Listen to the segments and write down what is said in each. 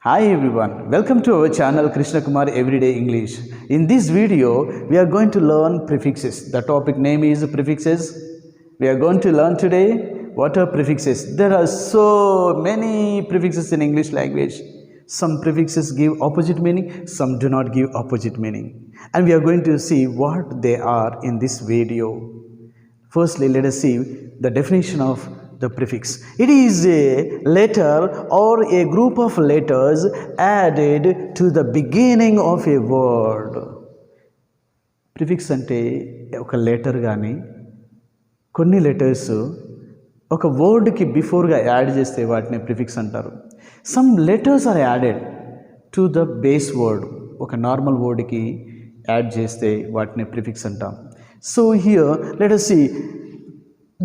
Hi everyone, welcome to our channel Krishna Kumar Everyday English. In this video, we are going to learn prefixes. The topic name is prefixes. We are going to learn today what are prefixes. There are so many prefixes in English language. Some prefixes give opposite meaning, some do not give opposite meaning. And we are going to see what they are in this video. Firstly, let us see the definition of the prefix. It is a letter or a group of letters added to the beginning of a word. Prefix అంటే ఒక letter కానీ కొన్ని letters ఒక వర్డ్కి బిఫోర్గా add చేస్తే వాటిని prefix అంటారు. Some letters are added to the base word. ఒక నార్మల్ వర్డ్కి యాడ్ చేస్తే వాటిని ప్రిఫిక్స్ అంటాం. So here let us see,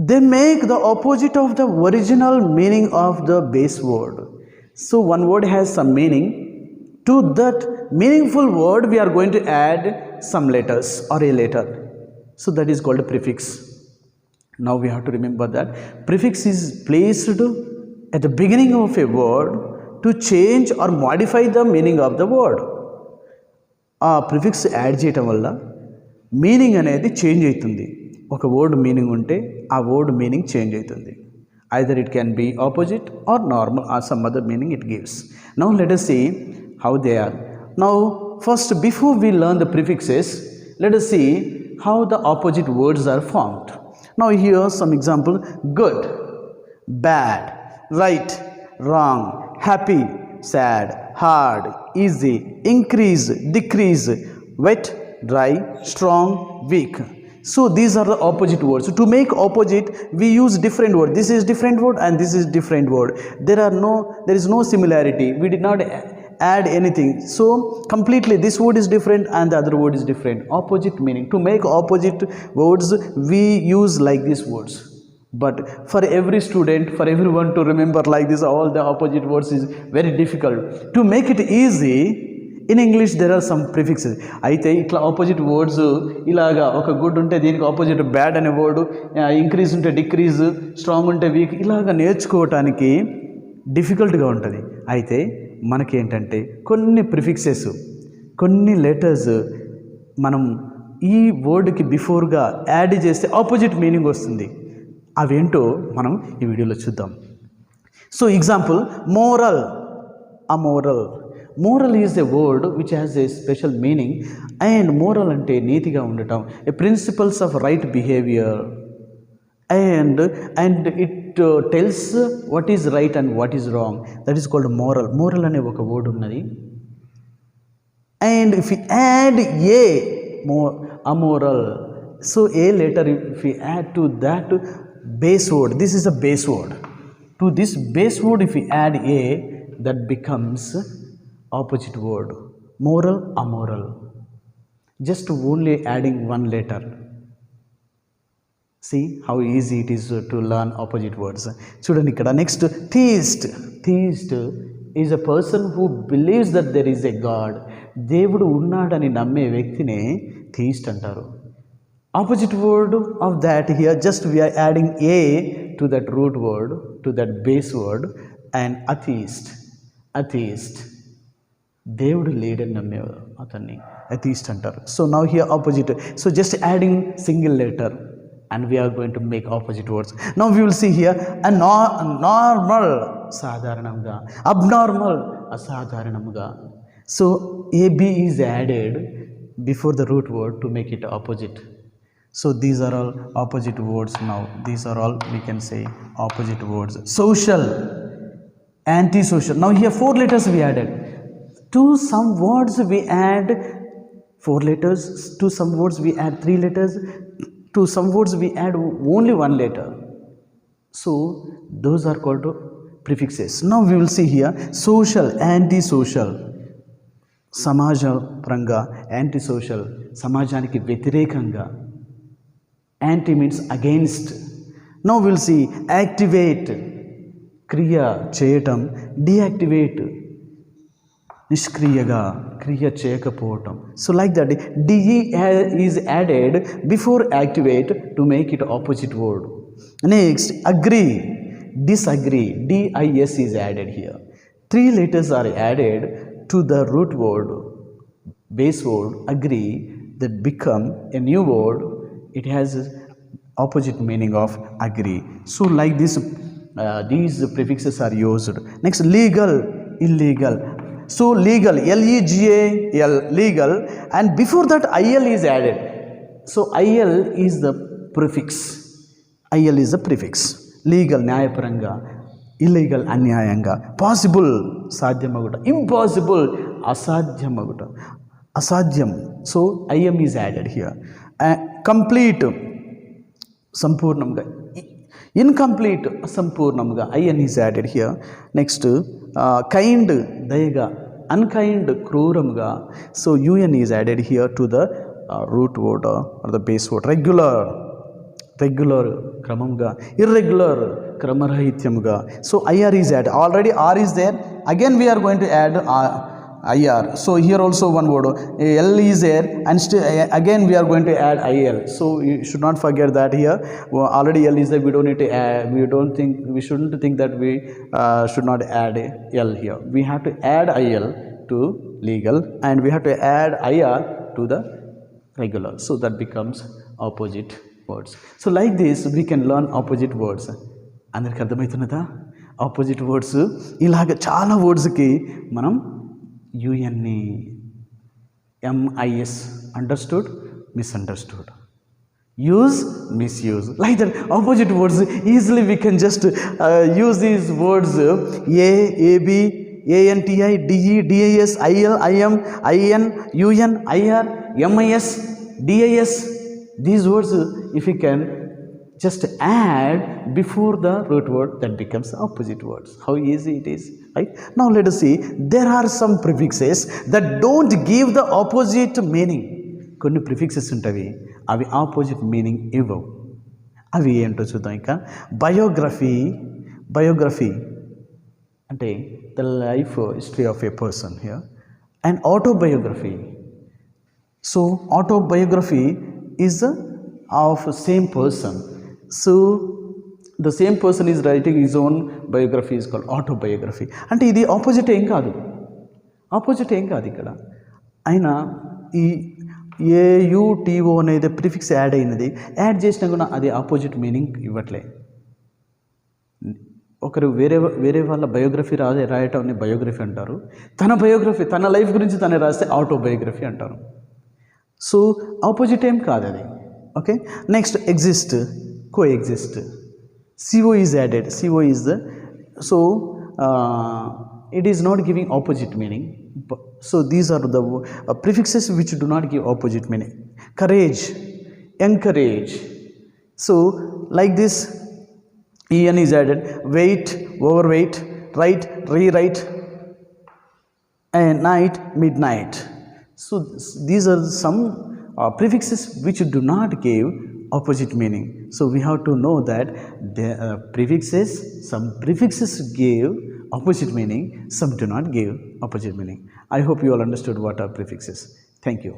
they make the opposite of the original meaning of the base word. So one word has some meaning. To that meaningful word we are going to add some letters or a letter. So that is called a prefix. Now we have to remember that prefix is placed at the beginning of a word to change or modify the meaning of the word. ఆ prefix add చేయటం వల్ల meaning అనేది change అవుతుంది. ఒక word meaning ఉంటే ఆ word meaning change అవుతుంది. Either it can be opposite or normal or some other meaning it gives. Now let us see how they are. Now first, before we learn the prefixes, let us see how the opposite words are formed. Now here some example: good, bad, right, wrong, happy, sad, hard, easy, increase, decrease, wet, dry, strong, weak. So these are the opposite words. To make opposite we use different word. This is different word and this is different word. There is no similarity. We did not add anything. So completely this word is different and the other word is different. Opposite meaning. To make opposite words we use like these words. But for every student, for everyone to remember like this all the opposite words is very difficult. To make it easy, in English there are some prefixes. అయితే ఇట్లా opposite words ఇలాగా ఒక good ఉంటే దీనికి opposite bad అనే word, increase ఉంటే decrease, strong ఉంటే weak, ఇలాగా నేర్చుకోవటానికి డిఫికల్ట్గా ఉంటుంది. అయితే మనకేంటంటే కొన్ని ప్రిఫిక్సెస్, కొన్ని లెటర్స్ మనం ఈ వర్డ్కి బిఫోర్గా యాడ్ చేస్తే ఆపోజిట్ మీనింగ్ వస్తుంది. అవేంటో మనం ఈ వీడియోలో చూద్దాం. So example, moral, amoral. Moral is a word which has a special meaning. And moral అంటే నీతిగా ఉండటం, a principles of right behaviour, and it tells what is right and what is wrong. That is called moral. Moral అనే ఒక word ఉన్నది. And if you add a amoral, so a letter if you add to that base word, this is a base word. To this base word if you add a, that becomes opposite word. Moral, amoral. Just only adding one letter. See how easy it is to learn opposite words. Chudandi ikkada next, theist. Theist is a person who believes that there is a God. దేవుడు ఉన్నాడని నమ్మే వ్యక్తినే theist అంటారు. Opposite word of that here, just we are adding a to that root word, to that base word, and atheist. Atheist, దేవుడు లేడని నమ్మే అతన్ని అథీస్ట్ అంటారు. So now here opposite. So just adding single letter and we are going to make opposite words. Now we will see here a normal, సాధారణంగా, abnormal, అసాధారణంగా. So ab is added before the root word to make it opposite. So these are all opposite words. Now these are all we can say opposite words. Social, anti-social. Now here 4 letters we added. To some words we add 4 letters. To some words we add 3 letters. To some words we add only 1 letter. So those are called prefixes. Now we will see here social, anti-social. సమాజ పరంగా, anti social సమాజానికి వ్యతిరేకంగా. Anti means against. Now will see activate, క్రియ చేయటం, deactivate నిష్క్రియగా, క్రియ చేయకపోవటం. So like that D E is added before activate to make it opposite word. Next agree, disagree, dis is added here. Three letters are added to the root word, base word agree, that become a new word. It has opposite meaning of agree. So like this, these prefixes are used. Next, legal, illegal. So legal, legal, legal, and before that il is added. So il is the prefix. il is the prefix. Legal న్యాయపరంగా, illegal అన్యాయంగా, possible సాధ్యమగుట, impossible అసాధ్యమగుట, అసాధ్యం. So im is added here. Complete సంపూర్ణంగా, incomplete అసంపూర్ణంగా in is added here. Next, kind దయగా, unkind క్రూరంగా. So un is added here to the root word or the base word. Regular, regular క్రమంగా, irregular క్రమరహిత్యముగా. So ir is added. Already r is there, again we are going to add ir. So here also one word l is there, and again we are going to add il. So you should not forget that here already l is there. We don't need to add, we shouldn't think that we should not add l here. We have to add il to legal, and we have to add ir to the regular. So that becomes opposite words. So like this we can learn opposite words. అందరికి అర్థమవుతున్నదా? Opposite words ఇలాగ చాలా వర్డ్స్కి మనం యుఎన్ని, MIS, understood, misunderstood, use, misuse, like that. Opposite words easily we can just use these words a, ab, anti, de, das, il, im, in, un, ir, mis, dis. These words if we can just add before the root word, that becomes opposite words. How easy it is, right? Now let us see, there are some prefixes that don't give the opposite meaning. కొన్ని prefixes ఉంటాయి, అవి opposite meaning ఇవ్వవు. అవి ఏంటో చూద్దాం. ఇంకా biography, biography అంటే the life history of A person here. And autobiography. So autobiography is of same person. So the same person is writing his own biography is called autobiography. అంటే ఇది opposite ఏం కాదు, ఆపోజిట్ ఏం కాదు. ఇక్కడ అయినా ఈ AUTO అనేది ప్రిఫిక్స్ యాడ్ అయినది, యాడ్ చేసినా కూడా అది ఆపోజిట్ మీనింగ్ ఇవ్వట్లే. ఒకరు వేరే వాళ్ళ బయోగ్రఫీ రాయటం బయోగ్రఫీ అంటారు. తన బయోగ్రఫీ, తన లైఫ్ గురించి తనే రాస్తే ఆటోబయోగ్రఫీ అంటారు. సో ఆపోజిట్ ఏం కాదు అది. Okay, next, exist, coexist. CO is added. CO is the, so it is not giving opposite meaning. So these are the prefixes which do not give opposite meaning. Courage, encourage. So like this, en is added. Weight, overweight. Write, rewrite. And night, midnight. So these are some prefixes which do not give opposite meaning. So we have to know that the prefixes, some prefixes give opposite meaning, some do not give opposite meaning. I hope you all understood what are prefixes. Thank you.